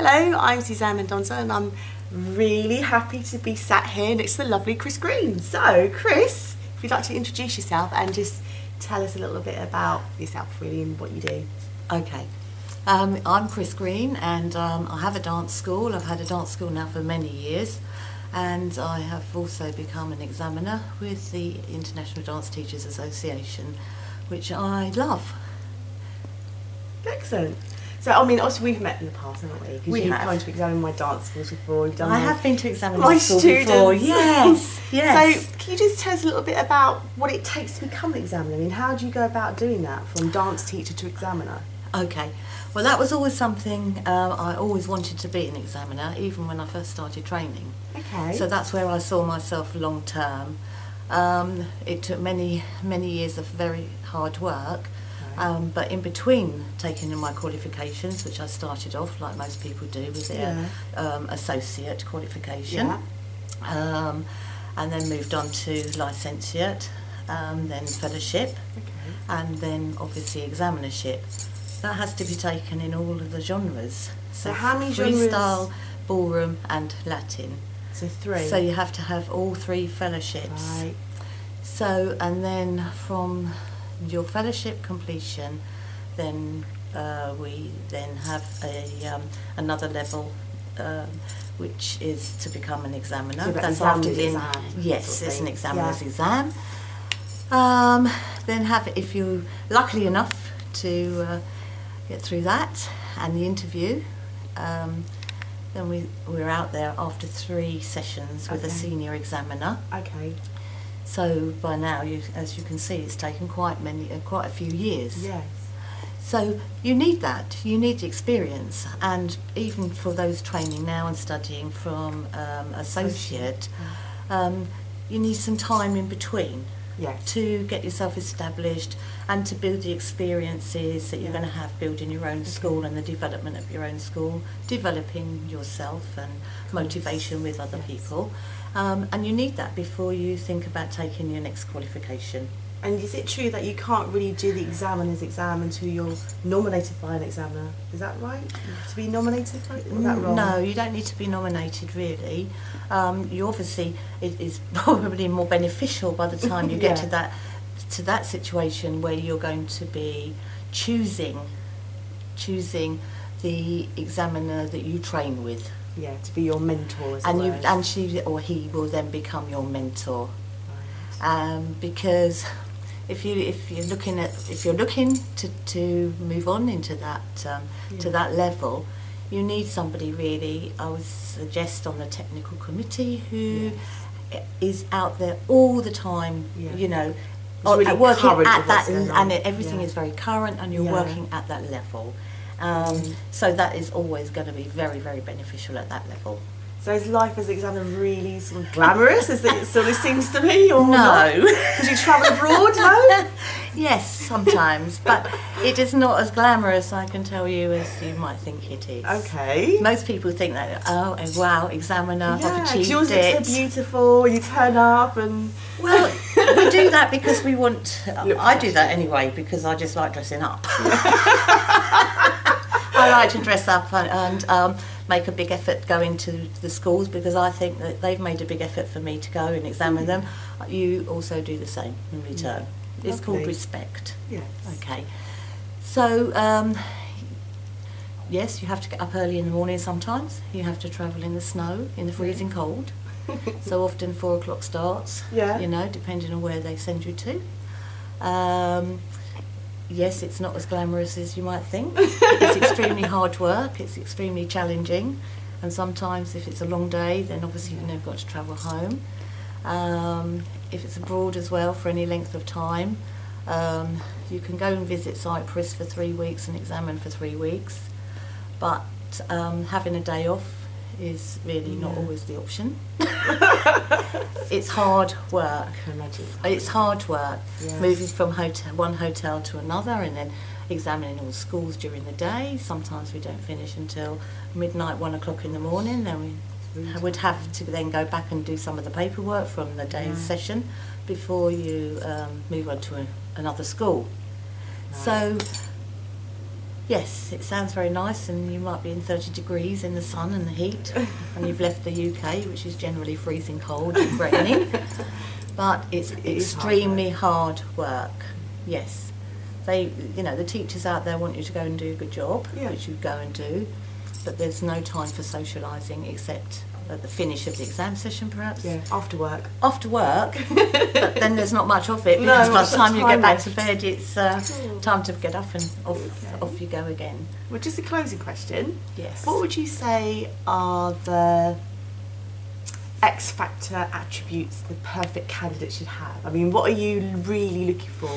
Hello, I'm Suzanne Mendonca and I'm really happy to be sat here next to the lovely Chris Green. So Chris, if you'd like to introduce yourself and just tell us a little bit about yourself really and what you do. Okay, I'm Chris Green and I have a dance school. I've had a dance school now for many years, and I have also become an examiner with the International Dance Teachers Association, which I love. Excellent. So, I mean, obviously we've met in the past, haven't we? Because you've have. come to examine my dance schools before. You've done I have been to examine my school students before. Yes, yes. So, can you just tell us a little bit about what it takes to become an examiner? I mean, how do you go about doing that from dance teacher to examiner? Okay, well that was always something I always wanted to be an examiner, even when I first started training. Okay. So that's where I saw myself long term. It took many years of very hard work. But in between taking in my qualifications, which I started off like most people do with their associate qualification, and then moved on to licentiate, then fellowship, and then obviously examinership. That has to be taken in all of the genres. So how many genres? Freestyle, ballroom and Latin. So 3. So you have to have all 3 fellowships. Right. So, and then from your fellowship completion, then we then have another level, which is to become an examiner. So that's after the exam. Yes, it's an examiner's exam. Then if you're lucky enough to get through that and the interview, then we're out there after 3 sessions with a senior examiner. Okay. So by now, as you can see, it's taken quite a few years. Yes. So you need that. You need the experience, and even for those training now and studying from associate, you need some time in between. Yes. To get yourself established and to build the experiences that you're going to have building your own school and the development of your own school, developing yourself and motivation with other people. And you need that before you think about taking your next qualification. And is it true that you can't really do the examiner's exam until you're nominated by an examiner? Is that right? You have to be nominated by it? Or is that wrong? No, you don't need to be nominated really. You obviously, it is probably more beneficial by the time you get to that situation where you're going to be choosing the examiner that you train with. Yeah, to be your mentor, as and it you were. and she or he will then become your mentor. Right. Because if you're looking to move on into that to that level, you need somebody really, I would suggest, on the technical committee who is out there all the time. You know, really working current at with that, what's going on. and everything is very current, and you're working at that level. So that is always going to be very beneficial at that level. So is life as an examiner really sort of glamorous, as it sort of seems to me, or No. Because you travel abroad, no? Yes, sometimes, but it is not as glamorous, I can tell you, as you might think it is. Okay. Most people think that, oh wow, examiner, I've achieved yours it. looks so beautiful, you turn up and... Well, we do that because we want... I do that anyway, because I just like dressing up. I like to dress up and make a big effort going to the schools, because I think that they've made a big effort for me to go and examine them. You also do the same in return. It's called respect. Yes. Okay. So, yes, you have to get up early in the morning sometimes. You have to travel in the snow, in the freezing cold. So often 4 o'clock starts, you know, depending on where they send you to. Yes, it's not as glamorous as you might think. It's extremely hard work, it's extremely challenging, and sometimes if it's a long day, then obviously you've got to travel home. If it's abroad as well for any length of time, you can go and visit Cyprus for 3 weeks and examine for 3 weeks, but having a day off is really not always the option. It's hard work. It's hard work, moving from one hotel to another, and then examining all schools during the day. Sometimes we don't finish until midnight, 1 o'clock in the morning. Then we would have to then go back and do some of the paperwork from the day's session before you move on to another school. So Yes, it sounds very nice, and you might be in 30 degrees in the sun and the heat, and you've left the UK, which is generally freezing cold and raining. But it's extremely hard work. Yes, the teachers out there want you to go and do a good job, which you go and do, but there's no time for socialising except at the finish of the exam session, perhaps. Yeah, after work. After work, but then there's not much of it, because by the time you get back to bed, it's time to get up and off you go again. Well, just a closing question. Yes. What would you say are the X factor attributes the perfect candidate should have? I mean, what are you really looking for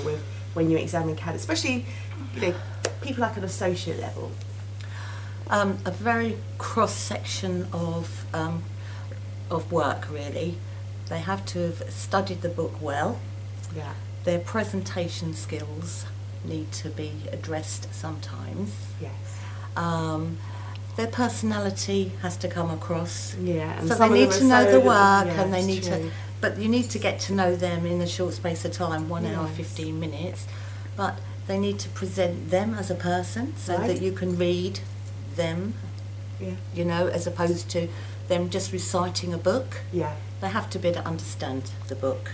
when you examine candidates, especially people like an associate level? A very cross section of work, really. They have to have studied the book well. Yeah. Their presentation skills need to be addressed sometimes. Yes. Their personality has to come across. Yeah. And so they need to know the work, and they need true. to. But you need to get to know them in a short space of time, 1 hour, 15 minutes. But they need to present them as a person, so that you can read them, as opposed to them just reciting a book. Yeah. They have to be able to understand the book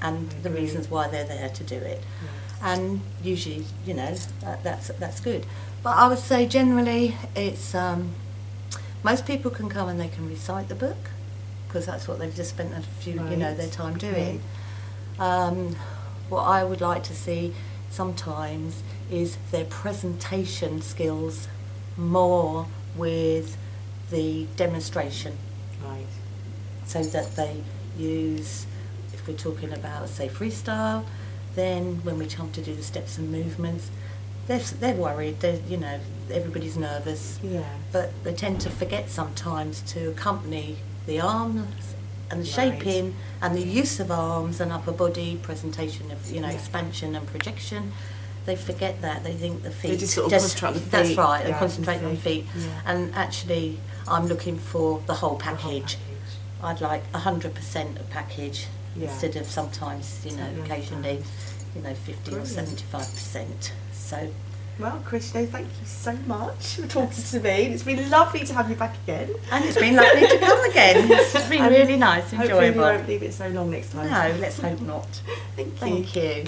and the reasons why they're there to do it. Yes. And usually, that's good. But I would say generally it's most people can come and they can recite the book, because that's what they've just spent a few their time doing. What I would like to see sometimes is their presentation skills more with the demonstration, Right. so that they use, if we're talking about, say, freestyle, then when we come to do the steps and movements, they're worried, everybody's nervous, but they tend to forget sometimes to accompany the arms and the shaping and the use of arms and upper body, presentation of expansion and projection. They forget that. They think the feet. They just sort of concentrate on the feet. That's right, and concentrate on the feet. Yeah. And actually, I'm looking for the whole package. I'd like 100% of package instead of sometimes, occasionally, 50 or 75%. So. Well, Chris, thank you so much for talking to me. It's been lovely to have you back again. And it's been lovely to come again. It's been really nice, enjoyable. Hopefully we won't leave it so long next time. No, let's hope not. Thank you. Thank you.